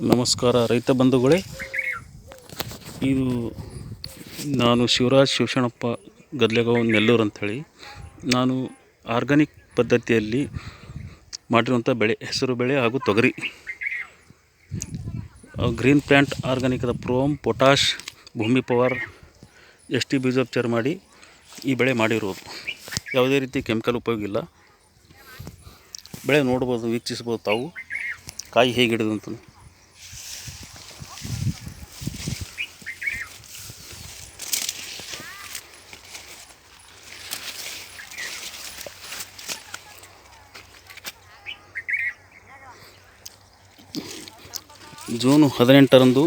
ನಮಸ್ಕಾರ ರೈತ ಬಂಧುಗಳೇ. ಇದು ನಾನು ಶಿವರಾಜ್ ಶಿವಶಣಪ್ಪ ಗದ್ಲೆಗಾಂವ್ ನೆಲ್ಲೂರು ಅಂಥೇಳಿ. ನಾನು ಆರ್ಗಾನಿಕ್ ಪದ್ಧತಿಯಲ್ಲಿ ಮಾಡಿರುವಂಥ ಬೆಳೆ ಹೆಸರು ಬೆಳೆ ಹಾಗೂ ತೊಗರಿ ಗ್ರೀನ್ ಪ್ಲ್ಯಾಂಟ್ ಆರ್ಗಾನಿಕದ ಪ್ರೋಮ್ ಪೊಟಾಷ್ ಭೂಮಿ ಪವರ್ ST ಬೀಜೋಪಚಾರ ಮಾಡಿ ಈ ಬೆಳೆ ಮಾಡಿರೋದು. ಯಾವುದೇ ರೀತಿ ಕೆಮಿಕಲ್ ಉಪಯೋಗ ಇಲ್ಲ. ಬೆಳೆ ನೋಡ್ಬೋದು, ವೀಕ್ಷಿಸ್ಬೋದು ತಾವು ಕಾಯಿ ಹೇಗೆ ಹಿಡಿದಂತ. ಜೂನ್ 18ರಂದು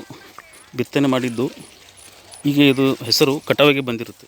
ಬಿತ್ತನೆ ಮಾಡಿದ್ದು, ಈಗ ಇದು ಹೆಸರು ಕಟಾವಿಗೆ ಬಂದಿರುತ್ತೆ.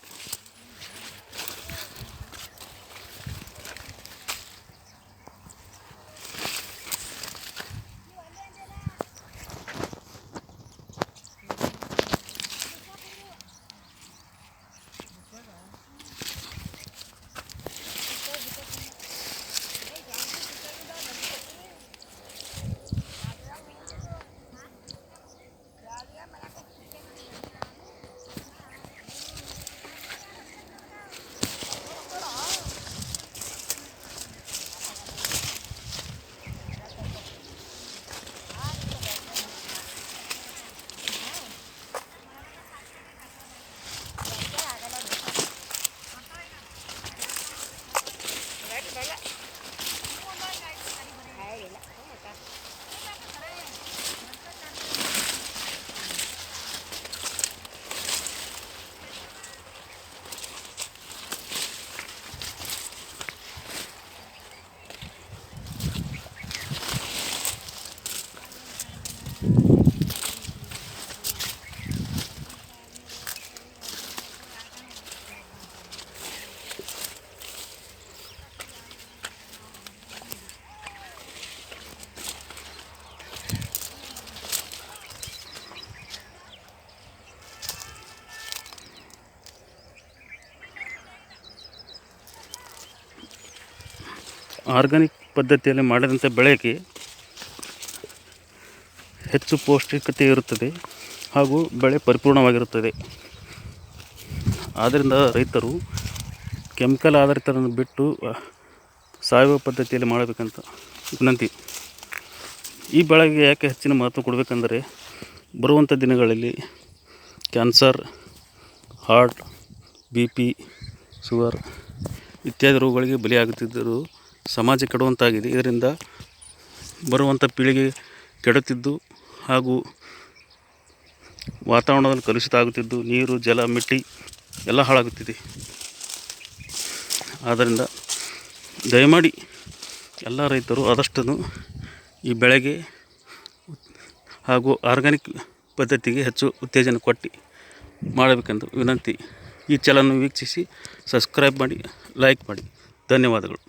ಆರ್ಗಾನಿಕ್ ಪದ್ಧತಿಯಲ್ಲಿ ಮಾಡಿದಂಥ ಬೆಳೆಗೆ ಹೆಚ್ಚು ಪೌಷ್ಟಿಕತೆ ಇರುತ್ತದೆ ಹಾಗೂ ಬೆಳೆ ಪರಿಪೂರ್ಣವಾಗಿರುತ್ತದೆ. ಆದ್ದರಿಂದ ರೈತರು ಕೆಮಿಕಲ್ ಆಧಾರಿತವನ್ನು ಬಿಟ್ಟು ಸಾವಯವ ಪದ್ಧತಿಯಲ್ಲಿ ಮಾಡಬೇಕಂತ ವಿನಂತಿ. ಈ ಬೆಳೆಗೆ ಯಾಕೆ ಹೆಚ್ಚಿನ ಮಹತ್ವ ಕೊಡಬೇಕಂದರೆ, ಬರುವಂಥ ದಿನಗಳಲ್ಲಿ ಕ್ಯಾನ್ಸರ್, ಹಾರ್ಟ್, BP, ಶುಗರ್ ಇತ್ಯಾದಿ ರೋಗಗಳಿಗೆ ಬಲಿಯಾಗುತ್ತಿದ್ದರೂ ಸಮಾಜ ಕೆಡುವಂತಾಗಿದೆ. ಇದರಿಂದ ಬರುವಂಥ ಪೀಳಿಗೆ ಕೆಡುತ್ತಿದ್ದು ಹಾಗೂ ವಾತಾವರಣದಲ್ಲಿ ಕಲುಷಿತ ಆಗುತ್ತಿದ್ದು, ನೀರು, ಜಲ, ಮಿಟ್ಟಿ ಎಲ್ಲ ಹಾಳಾಗುತ್ತಿದೆ. ಆದ್ದರಿಂದ ದಯಮಾಡಿ ಎಲ್ಲ ರೈತರು ಆದಷ್ಟು ಈ ಬೆಳೆಗೆ ಹಾಗೂ ಆರ್ಗಾನಿಕ್ ಪದ್ಧತಿಗೆ ಹೆಚ್ಚು ಉತ್ತೇಜನ ಕೊಟ್ಟು ಮಾಡಬೇಕೆಂದು ವಿನಂತಿ. ಈ ಚಾನಲನ್ನು ವೀಕ್ಷಿಸಿ ಸಬ್ಸ್ಕ್ರೈಬ್ ಮಾಡಿ, ಲೈಕ್ ಮಾಡಿ. ಧನ್ಯವಾದಗಳು.